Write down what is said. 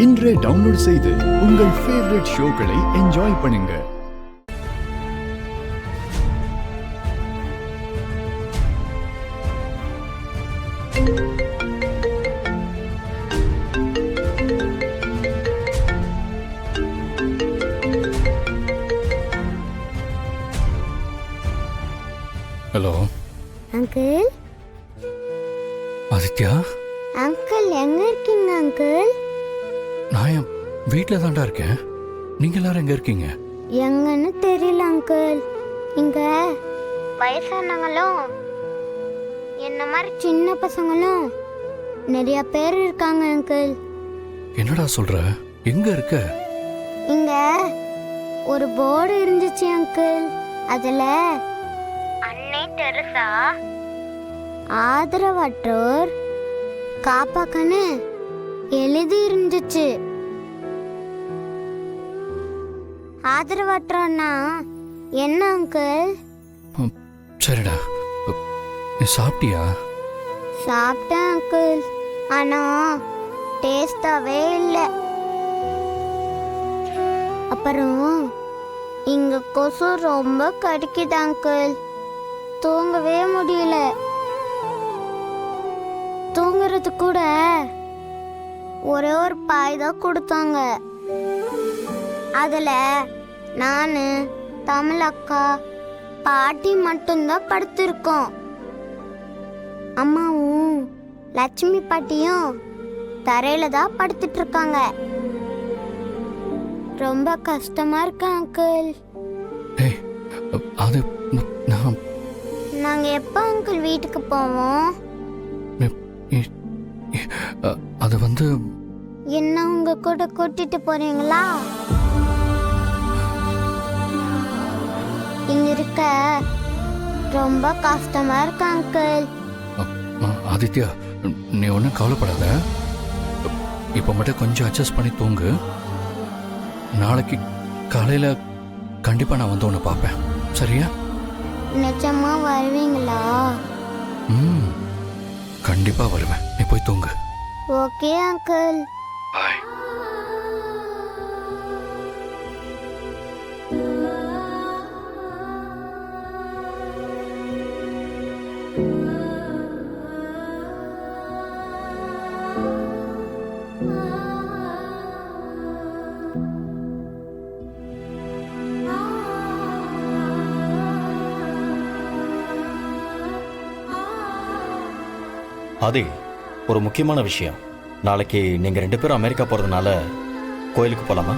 இன்றே டவுன்லோட் செய்து உங்கள் ஃபேவரட் ஷோக்களை என்ஜாய் பண்ணுங்க. Hello uncle. ஆதித்யா, அங்கிள் எங்க இருக்கீங்க அங்கிள்? நான் என் வீட்டில் தான்டா இருக்கேன். நீங்க எல்லாரும் எங்க இருக்கீங்க? எங்கன்னு தெரியல அங்கிள். இங்க வயசானவங்களும் என்ன மாதிரி சின்ன பசங்களும் நிறைய பேர் இருக்காங்க அங்கிள். என்னடா சொல்ற? எங்க இருக்க? இங்க ஒரு போர்டு இருந்துச்சு அங்கிள். அதுல அன்னை தெரசா ஆதரவற்றோர் காப்பாக்கன்னு எழுதி இருந்துச்சு. ஆதரவற்றோன்னா என்ன அங்கிள்? சரிடா, நீ சாப்பிட்டியா? சாப்பிட்டேன் அங்கிள். ஆனா டேஸ்டாவே இல்லை. அப்புறம் இங்க கொசு ரொம்ப கடிக்குது அங்கிள். தூங்கவே முடியல. தூங்குறது கூட ஒரே ஒரு பாய் தான் கொடுத்தாங்க. அதுல நானு, தமிழ் அக்கா, பாட்டி மட்டும்தான் படுத்திருக்கோம். அம்மாவும் லட்சுமி பாட்டியும் தரையில தான் படுத்துட்டு இருக்காங்க. ரொம்ப கஷ்டமா இருக்கு அங்கிள். ஏய், அது நான் நாங்க எப்ப அங்கிள் வீட்டுக்கு போவோம்? அது வந்து என்ன உங்க கூட கூட்டிட்டு போறீங்களா? இங்க இருக்க ரொம்ப கஷ்டமா இருக்கு அங்கிள். ஆதித்யா, நீ ஒன்றும் கவலைப்படாத. இப்போ மட்டும் கொஞ்சம் அட்ஜஸ்ட் பண்ணி தூங்கு. நாளைக்கு காலையில் கண்டிப்பாக நான் வந்து உன்னை பார்ப்பேன். சரியா? நிஜமா வருவீங்களா? கண்டிப்பாக வருவேன். நீ போய் தூங்கு. Okay uncle. பாய். ஆதி, ஒரு முக்கியமான விஷயம். நாளைக்கு நீங்கள் 2 பேரும் அமெரிக்கா போகிறதுனால கோயிலுக்கு போகலாமா?